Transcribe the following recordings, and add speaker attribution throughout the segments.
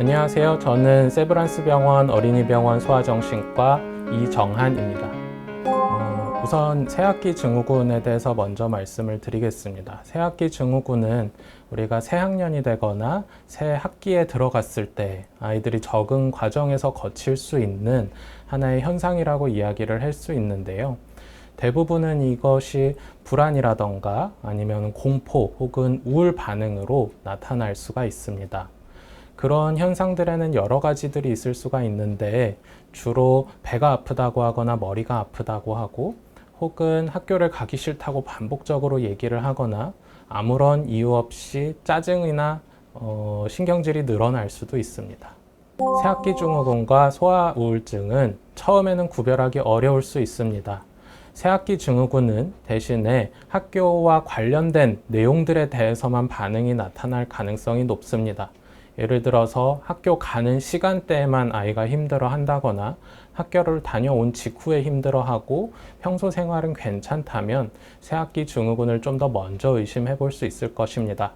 Speaker 1: 안녕하세요. 저는 세브란스 병원 어린이병원 소아정신과 이정한입니다. 우선 새학기 증후군에 대해서 먼저 말씀을 드리겠습니다. 새학기 증후군은 우리가 새 학년이 되거나 새 학기에 들어갔을 때 아이들이 적응 과정에서 거칠 수 있는 하나의 현상이라고 이야기를 할 수 있는데요. 대부분은 이것이 불안이라던가 아니면 공포 혹은 우울 반응으로 나타날 수가 있습니다. 그런 현상들에는 여러 가지들이 있을 수가 있는데 주로 배가 아프다고 하거나 머리가 아프다고 하고 혹은 학교를 가기 싫다고 반복적으로 얘기를 하거나 아무런 이유 없이 짜증이나 신경질이 늘어날 수도 있습니다. 새학기 증후군과 소아 우울증은 처음에는 구별하기 어려울 수 있습니다. 새학기 증후군은 대신에 학교와 관련된 내용들에 대해서만 반응이 나타날 가능성이 높습니다. 예를 들어서 학교 가는 시간대에만 아이가 힘들어 한다거나 학교를 다녀온 직후에 힘들어하고 평소 생활은 괜찮다면 새학기 증후군을 좀 더 먼저 의심해 볼 수 있을 것입니다.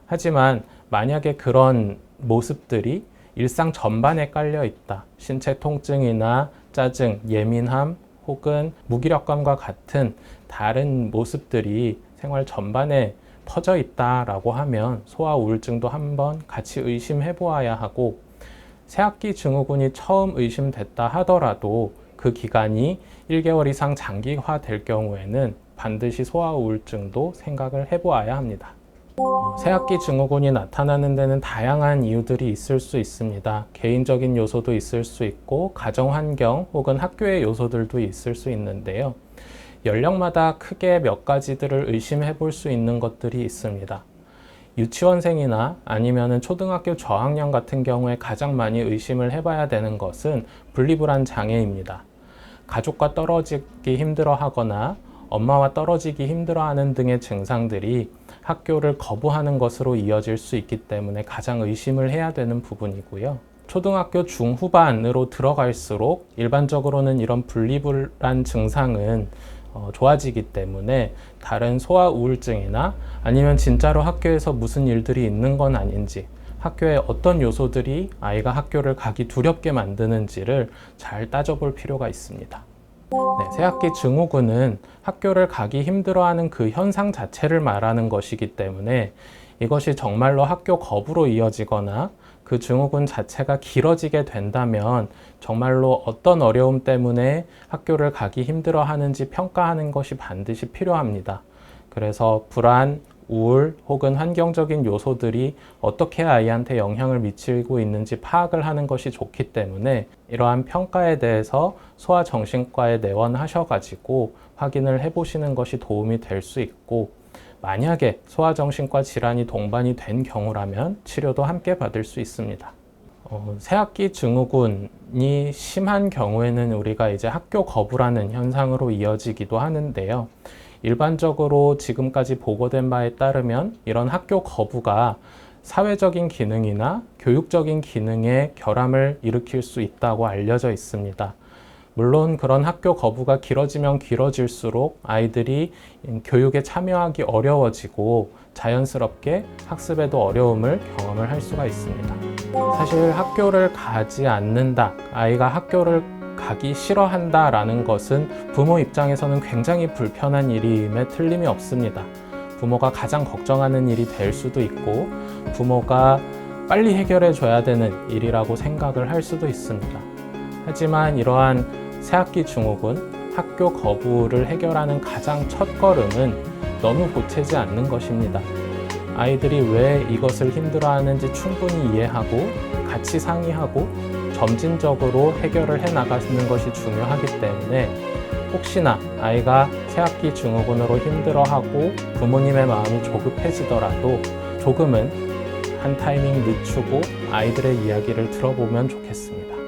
Speaker 1: 하지만 만약에 그런 모습들이 일상 전반에 깔려 있다. 신체 통증이나 짜증, 예민함 혹은 무기력감과 같은 다른 모습들이 생활 전반에 퍼져 있다라고 하면 소아 우울증도 한번 같이 의심해 보아야 하고, 새학기 증후군이 처음 의심됐다 하더라도 그 기간이 1개월 이상 장기화될 경우에는 반드시 소아 우울증도 생각을 해 보아야 합니다. 새학기 증후군이 나타나는 데는 다양한 이유들이 있을 수 있습니다. 개인적인 요소도 있을 수 있고 가정 환경 혹은 학교의 요소들도 있을 수 있는데요. 연령마다 크게 몇 가지들을 의심해 볼 수 있는 것들이 있습니다. 유치원생이나 아니면 초등학교 저학년 같은 경우에 가장 많이 의심을 해봐야 되는 것은 분리불안 장애입니다. 가족과 떨어지기 힘들어하거나 엄마와 떨어지기 힘들어하는 등의 증상들이 학교를 거부하는 것으로 이어질 수 있기 때문에 가장 의심을 해야 되는 부분이고요. 초등학교 중후반으로 들어갈수록 일반적으로는 이런 분리불안 증상은 좋아지기 때문에 다른 소아 우울증이나 아니면 진짜로 학교에서 무슨 일들이 있는 건 아닌지, 학교에 어떤 요소들이 아이가 학교를 가기 두렵게 만드는지를 잘 따져볼 필요가 있습니다. 새학기 증후군은 학교를 가기 힘들어하는 그 현상 자체를 말하는 것이기 때문에 이것이 정말로 학교 거부로 이어지거나 그 증후군 자체가 길어지게 된다면 정말로 어떤 어려움 때문에 학교를 가기 힘들어 하는지 평가하는 것이 반드시 필요합니다. 그래서 불안, 우울 혹은 환경적인 요소들이 어떻게 아이한테 영향을 미치고 있는지 파악을 하는 것이 좋기 때문에 이러한 평가에 대해서 소아정신과에 내원하셔가지고 확인을 해보시는 것이 도움이 될 수 있고, 만약에 소아정신과 질환이 동반이 된 경우라면 치료도 함께 받을 수 있습니다. 새학기 증후군이 심한 경우에는 우리가 이제 학교 거부라는 현상으로 이어지기도 하는데요. 일반적으로 지금까지 보고된 바에 따르면 이런 학교 거부가 사회적인 기능이나 교육적인 기능에 결함을 일으킬 수 있다고 알려져 있습니다. 물론 그런 학교 거부가 길어지면 길어질수록 아이들이 교육에 참여하기 어려워지고 자연스럽게 학습에도 어려움을 경험을 할 수가 있습니다. 사실 학교를 가지 않는다, 아이가 학교를 가기 싫어한다 라는 것은 부모 입장에서는 굉장히 불편한 일임에 틀림이 없습니다. 부모가 가장 걱정하는 일이 될 수도 있고 부모가 빨리 해결해 줘야 되는 일이라고 생각을 할 수도 있습니다. 하지만 이러한 새학기 증후군, 학교 거부를 해결하는 가장 첫 걸음은 너무 보채지 않는 것입니다. 아이들이 왜 이것을 힘들어하는지 충분히 이해하고 같이 상의하고 점진적으로 해결을 해 나가는 것이 중요하기 때문에 혹시나 아이가 새학기 증후군으로 힘들어하고 부모님의 마음이 조급해지더라도 조금은 한 타이밍 늦추고 아이들의 이야기를 들어보면 좋겠습니다.